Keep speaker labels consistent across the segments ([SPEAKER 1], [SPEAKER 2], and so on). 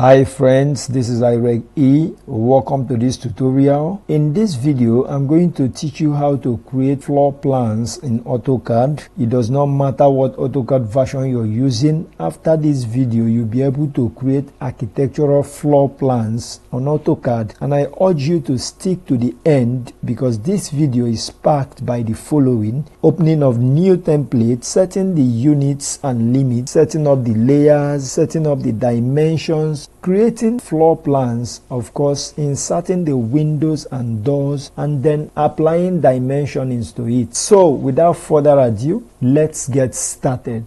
[SPEAKER 1] Hi friends, this is Irech E. Welcome to this tutorial. In this video, I'm going to teach you how to create floor plans in AutoCAD. It does not matter what AutoCAD version you're using. After this video, you'll be able to create architectural floor plans on AutoCAD. And I urge you to stick to the end because this video is sparked by the following: opening of new templates, setting the units and limits, setting up the layers, setting up the dimensions, creating floor plans, of course, inserting the windows and doors, and then applying dimensionings to it. So without further ado, let's get started.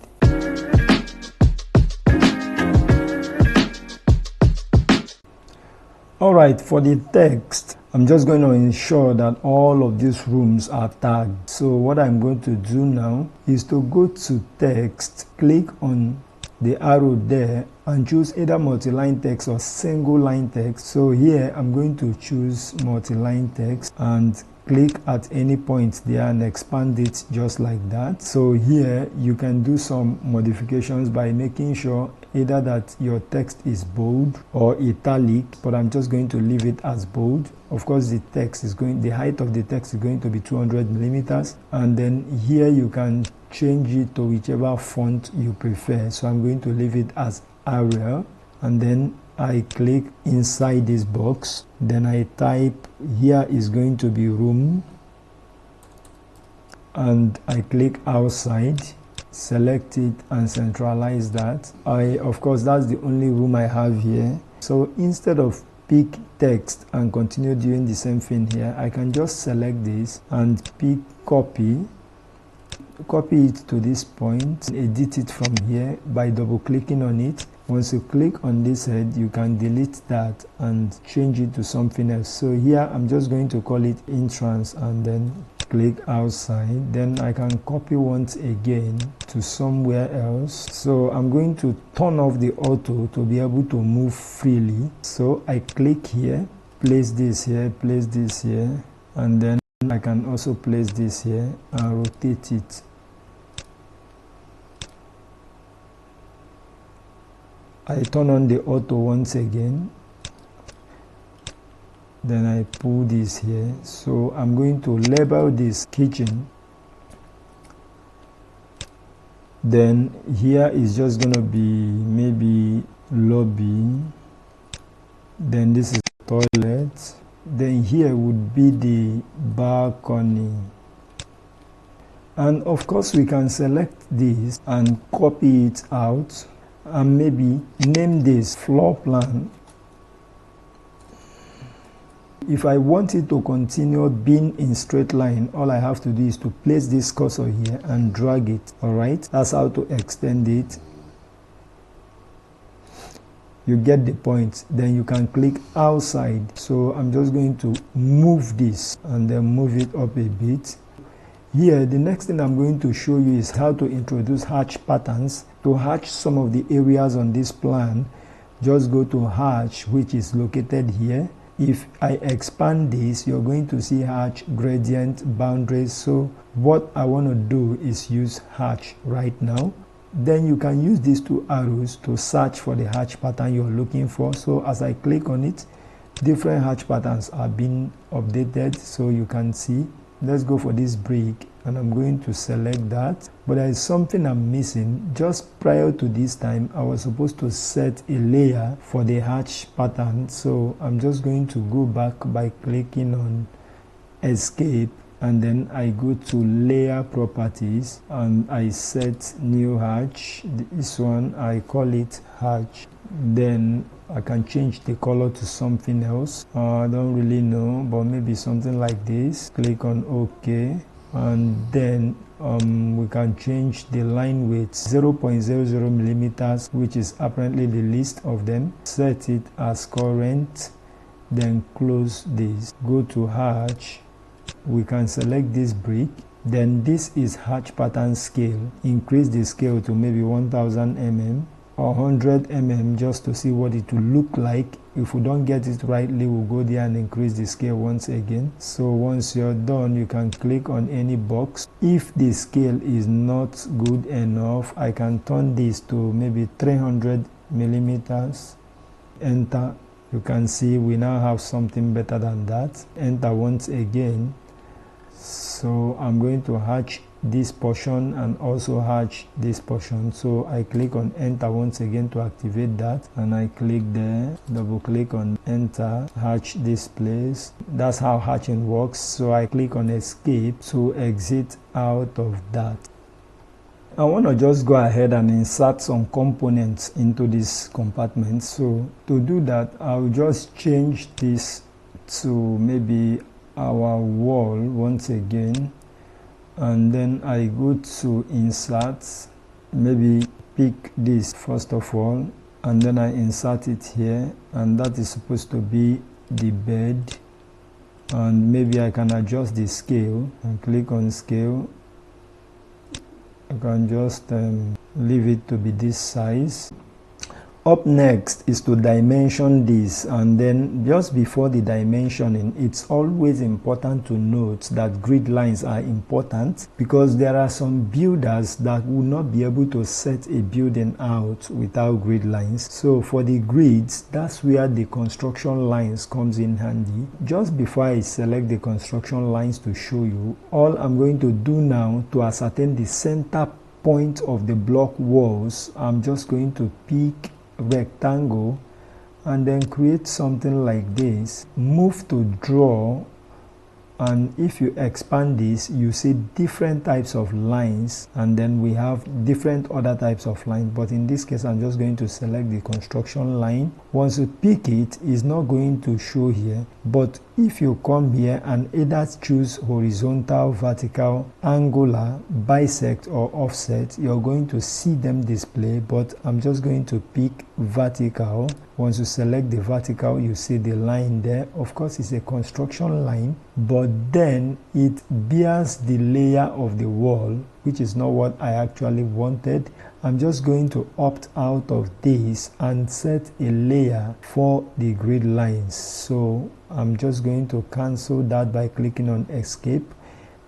[SPEAKER 1] Alright, for the text, I'm just going to ensure that all of these rooms are tagged. So what I'm going to do now is to go to text, click on the arrow there and choose either multi-line text or single line text. So here I'm going to choose multi-line text and click at any point there and expand it just like that. So here you can do some modifications by making sure either that your text is bold or italic, but I'm just going to leave it as bold. Of course, the height of the text is going to be 200 millimeters, and then here you can change it to whichever font you prefer. So I'm going to leave it as Arial, and then I click inside this box, then I type, here is going to be room, and I click outside, select it and centralize that. Of course, that's the only room I have here. So instead of pick text and continue doing the same thing here, I can just select this and pick copy it to this point, edit it from here by double clicking on it. Once you click on this head, you can delete that and change it to something else. So here I'm just going to call it entrance and then click outside. Then I can copy once again to somewhere else. So I'm going to turn off the auto to be able to move freely. So I click here, place this here, and then I can also place this here and rotate it. I turn on the auto once again, then I pull this here. So I'm going to label this kitchen, then here is just going to be maybe lobby, then this is toilet, then here would be the balcony. And of course we can select this and copy it out and maybe name this floor plan. If I want it to continue being in straight line, all I have to do is to place this cursor here and drag it. Alright, that's how to extend it. You get the point. Then you can click outside. So I'm just going to move this and then move it up a bit. Here, the next thing I'm going to show you is how to introduce hatch patterns. To hatch some of the areas on this plan, just go to hatch, which is located here. If I expand this, you're going to see hatch, gradient, boundaries. So what I want to do is use hatch right now. Then you can use these two arrows to search for the hatch pattern you're looking for. So as I click on it, different hatch patterns are being updated, so you can see. Let's go for this brick and I'm going to select that, but there is something I'm missing. Just prior to this time, I was supposed to set a layer for the hatch pattern, so I'm just going to go back by clicking on escape, and then I go to layer properties and I set new hatch. This one I call it hatch. Then I can change the color to something else. I don't really know, but maybe something like this. Click on OK, and then we can change the line width 0.00 millimeters, which is apparently the least of them. Set it as current, then close this. Go to hatch. We can select this brick. Then this is hatch pattern scale. Increase the scale to maybe 1000 mm or 100 mm just to see what it will look like. If we don't get it rightly, we'll go there and increase the scale once again. So once you're done, you can click on any box. If the scale is not good enough, I can turn this to maybe 300 millimeters enter. You can see we now have something better than that. Enter once again. So I'm going to hatch this portion and also hatch this portion. So I click on enter once again to activate that, and I click there, double click on enter, hatch this place. That's how hatching works. So I click on escape to exit out of that. I want to just go ahead and insert some components into this compartment. So to do that, I'll just change this to maybe our wall once again, and then I go to insert, maybe pick this first of all, and then I insert it here, and that is supposed to be the bed, and maybe I can adjust the scale and click on scale. I can just leave it to be this size. Up next is to dimension this, and then just before the dimensioning, it's always important to note that grid lines are important, because there are some builders that will not be able to set a building out without grid lines. So for the grids, that's where the construction lines comes in handy. Just before I select the construction lines to show you, all I'm going to do now to ascertain the center point of the block walls, I'm just going to pick rectangle and then create something like this, move to draw, and if you expand this, you see different types of lines, and then we have different other types of lines. But in this case, I'm just going to select the construction line. Once you pick it, it's not going to show here, but if you come here and either choose horizontal, vertical, angular, bisect or offset, you're going to see them display, but I'm just going to pick vertical. Once you select the vertical, you see the line there. Of course, it's a construction line, but then it bears the layer of the wall, which is not what I actually wanted. I'm just going to opt out of this and set a layer for the grid lines. So I'm just going to cancel that by clicking on escape.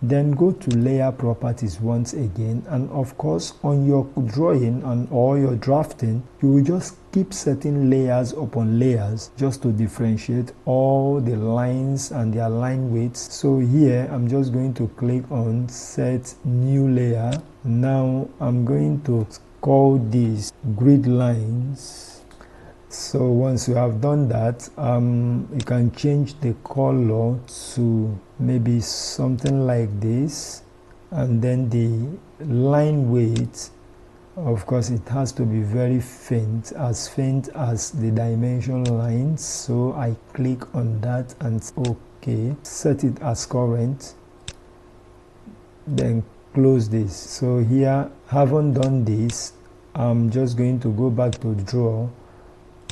[SPEAKER 1] Then go to layer properties once again, and of course on your drawing or your drafting, you will just keep setting layers upon layers just to differentiate all the lines and their line weights. So here I'm just going to click on set new layer. Now I'm going to call these grid lines. So once you have done that, you can change the color to maybe something like this, and then the line weight, of course it has to be very faint as the dimension lines. So I click on that and OK, set it as current, then close this. So here, haven't done this, I'm just going to go back to draw,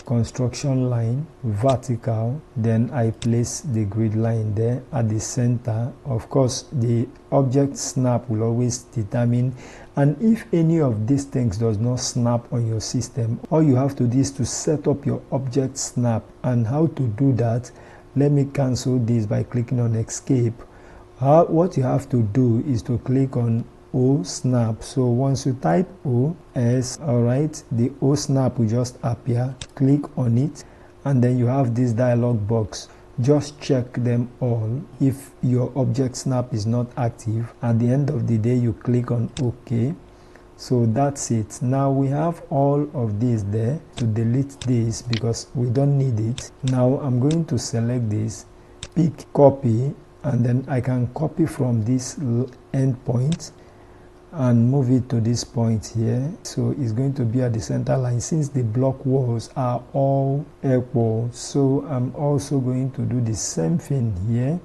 [SPEAKER 1] construction line, vertical, then I place the grid line there at the center. Of course, the object snap will always determine, and if any of these things does not snap on your system, all you have to do is to set up your object snap. And how to do that, let me cancel this by clicking on escape. What you have to do is to click on O snap. So once you type O S, alright, the O snap will just appear. Click on it, and then you have this dialog box. Just check them all. If your object snap is not active, at the end of the day you click on OK. So that's it. Now we have all of this there. To delete this because we don't need it. Now I'm going to select this, pick copy, and then I can copy from this endpoint and move it to this point here. So it's going to be at the center line since the block walls are all equal. So I'm also going to do the same thing here.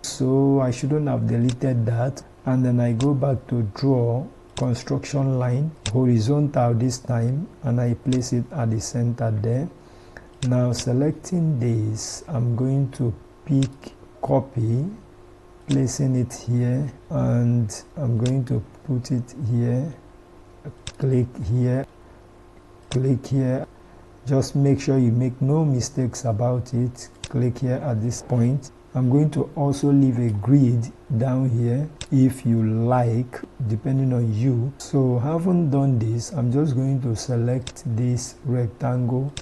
[SPEAKER 1] So I shouldn't have deleted that. And then I go back to draw construction line, horizontal this time, and I place it at the center there. Now selecting this, I'm going to pick copy, placing it here, and I'm going to put it here, click here, click here. Just make sure you make no mistakes about it. Click here at this point. I'm going to also leave a grid down here if you like, depending on you. So having done this, I'm just going to select this rectangle,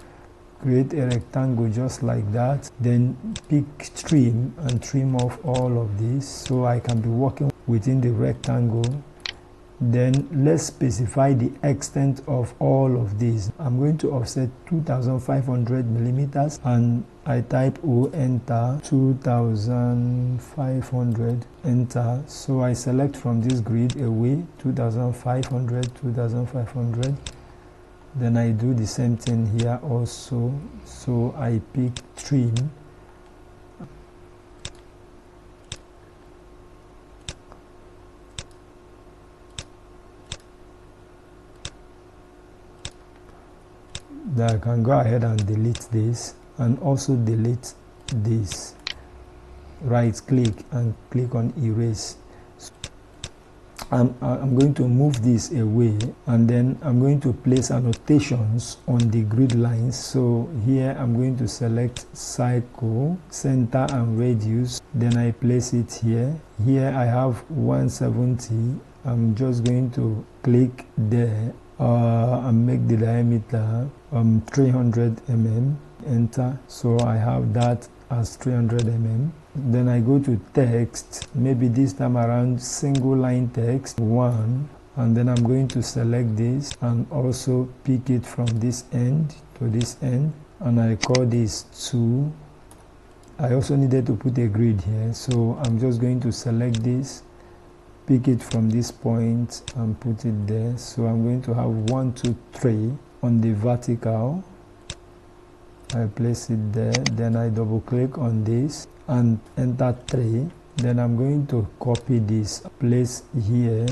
[SPEAKER 1] create a rectangle just like that, then pick trim and trim off all of this so I can be working within the rectangle. Then let's specify the extent of all of these. I'm going to offset 2500 millimeters and I type O, enter, 2500, enter. So I select from this grid away 2500, 2500. Then I do the same thing here also. So I pick trim. Then I can go ahead and delete this and also delete this. Right click and click on erase. I'm going to move this away and then I'm going to place annotations on the grid lines. So here I'm going to select circle, center and radius. Then I place it here. Here I have 170. I'm just going to click there and make the diameter 300 mm. Enter. So I have that as 300 mm. Then I go to text, maybe this time around single line text 1, and then I'm going to select this and also pick it from this end to this end, and I call this 2. I also needed to put a grid here, so I'm just going to select this, pick it from this point and put it there. So I'm going to have 1, 2, 3 on the vertical. I place it there, then I double click on this and enter 3. Then I'm going to copy this, place here.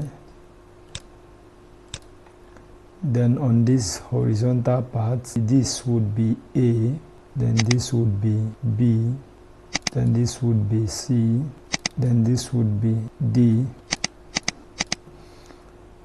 [SPEAKER 1] Then on this horizontal part, this would be A, then this would be B, then this would be C, then this would be D.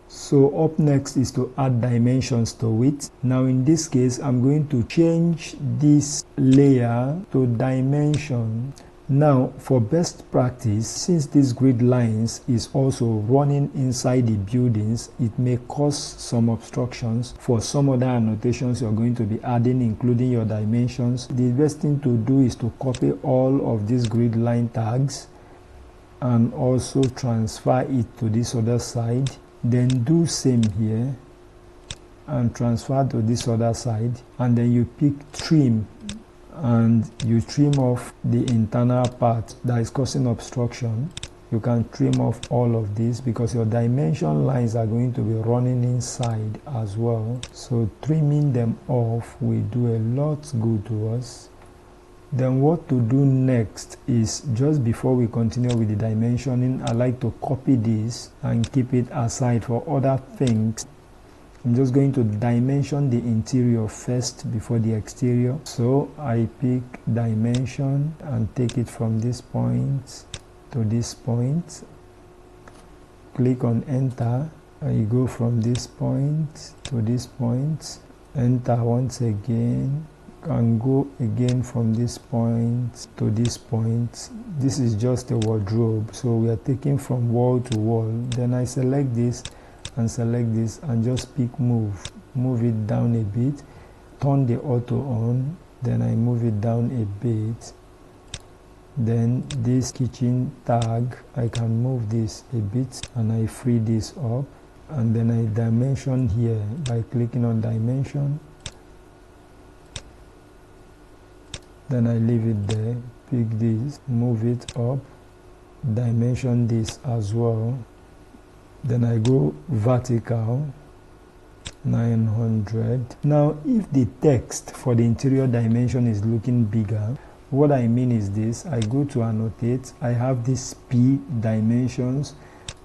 [SPEAKER 1] So up next is to add dimensions to it. Now in this case, I'm going to change this layer to dimension. Now for best practice, since this grid lines is also running inside the buildings, it may cause some obstructions for some other annotations you're going to be adding, including your dimensions. The best thing to do is to copy all of these grid line tags and also transfer it to this other side. Then do same here and transfer to this other side, and then you pick trim and you trim off the internal part that is causing obstruction. You can trim off all of this because your dimension lines are going to be running inside as well. So trimming them off will do a lot good to us. Then what to do next is, just before we continue with the dimensioning, I like to copy this and keep it aside for other things. I'm just going to dimension the interior first before the exterior. So I pick dimension and take it from this point to this point. Click on enter and you go from this point to this point. Enter once again. And go again from this point to this point. This is just a wardrobe, so we are taking from wall to wall. Then I select this and select this and just pick move it down a bit, turn the auto on, then I move it down a bit. Then this kitchen tag, I can move this a bit and I free this up, and then I dimension here by clicking on dimension. Then I leave it there, pick this, move it up, dimension this as well. Then I go vertical, 900. Now if the text for the interior dimension is looking bigger, what I mean is this: I go to annotate, I have this P dimensions.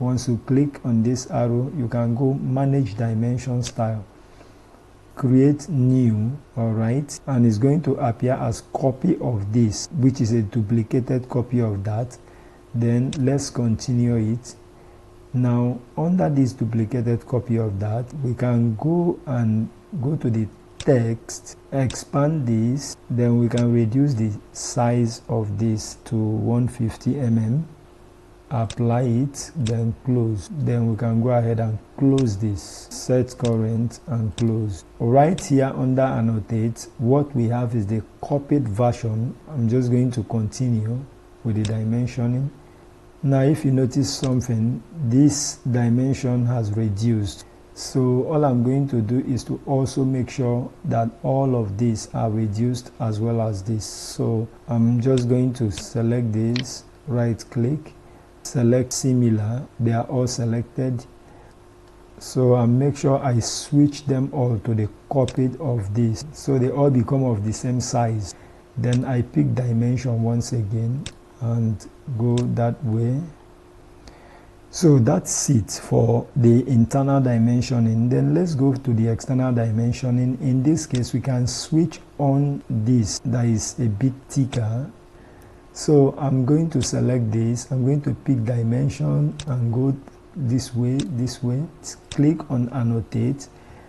[SPEAKER 1] Once you click on this arrow, you can go manage dimension style. Create new, alright, and it's going to appear as copy of this, which is a duplicated copy of that. Then let's continue it. Now under this duplicated copy of that, we can go and go to the text, expand this, then we can reduce the size of this to 150 mm. apply it, then close. Then we can go ahead and close this, set current and close. Right here under annotate, what we have is the copied version. I'm just going to continue with the dimensioning. Now if you notice something, this dimension has reduced. So all I'm going to do is to also make sure that all of these are reduced as well as this. So I'm just going to select this, right click, select similar, they are all selected. So I make sure I switch them all to the copied of this, so they all become of the same size. Then I pick dimension once again and go that way. So that's it for the internal dimensioning. Then let's go to the external dimensioning. In this case, we can switch on this that is a bit thicker. So I'm going to select this. I'm going to pick dimension and go this way, click on annotate.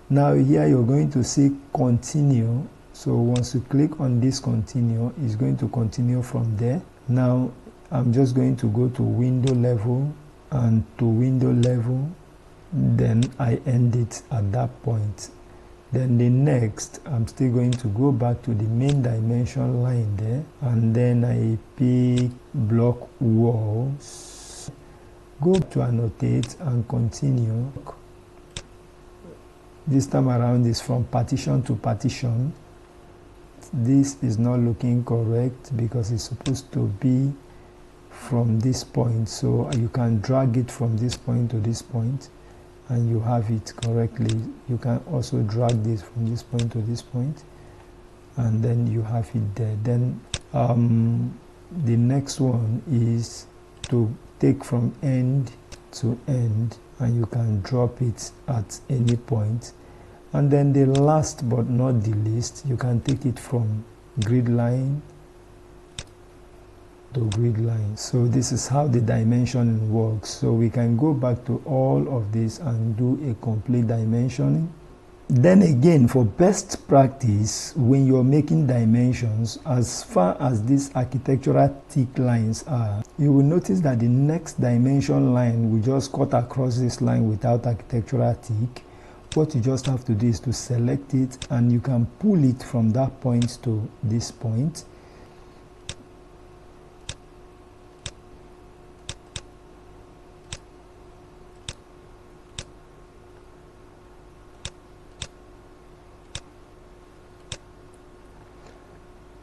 [SPEAKER 1] Now here you're going to see continue. So once you click on this continue, it's going to continue from there. Now I'm just going to go to window level and to window level, then I end it at that point. Then the next, I'm still going to go back to the main dimension line there, and then I pick block walls, go to annotate and continue. This time around is from partition to partition. This is not looking correct because it's supposed to be from this point, so you can drag it from this point to this point and you have it correctly. You can also drag this from this point to this point and then you have it there. Then the next one is to take from end to end, and you can drop it at any point. And then the last but not the least, you can take it from grid line to grid line. So this is how the dimensioning works. So we can go back to all of this and do a complete dimensioning. Then again, for best practice, when you're making dimensions, as far as these architectural thick lines are, you will notice that the next dimension line will just cut across this line without architectural thick. What you just have to do is to select it, and you can pull it from that point to this point.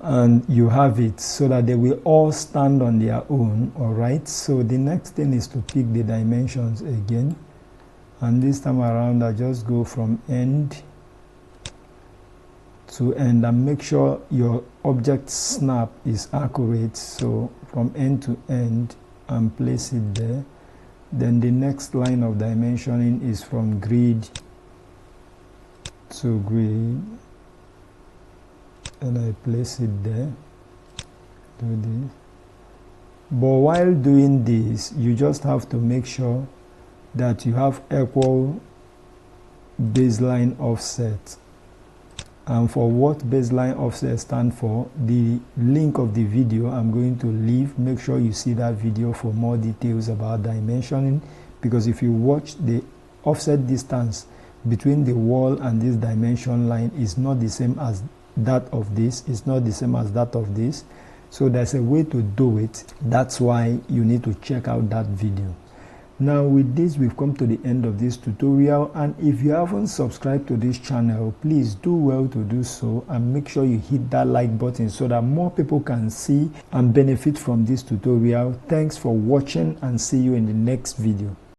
[SPEAKER 1] And you have it so that they will all stand on their own. All right, so the next thing is to pick the dimensions again, and this time around I just go from end to end and make sure your object snap is accurate. So from end to end and place it there. Then the next line of dimensioning is from grid to grid, and I place it there. Do this. But while doing this, you just have to make sure that you have equal baseline offset. And for what baseline offset stands for, the link of the video I'm going to leave. Make sure you see that video for more details about dimensioning, because if you watch, the offset distance between the wall and this dimension line is not the same as that of this, it's not the same as that of this. So there's a way to do it. That's why you need to check out that video. Now with this, we've come to the end of this tutorial, and if you haven't subscribed to this channel, please do well to do so, and make sure you hit that like button so that more people can see and benefit from this tutorial. Thanks for watching, and see you in the next video.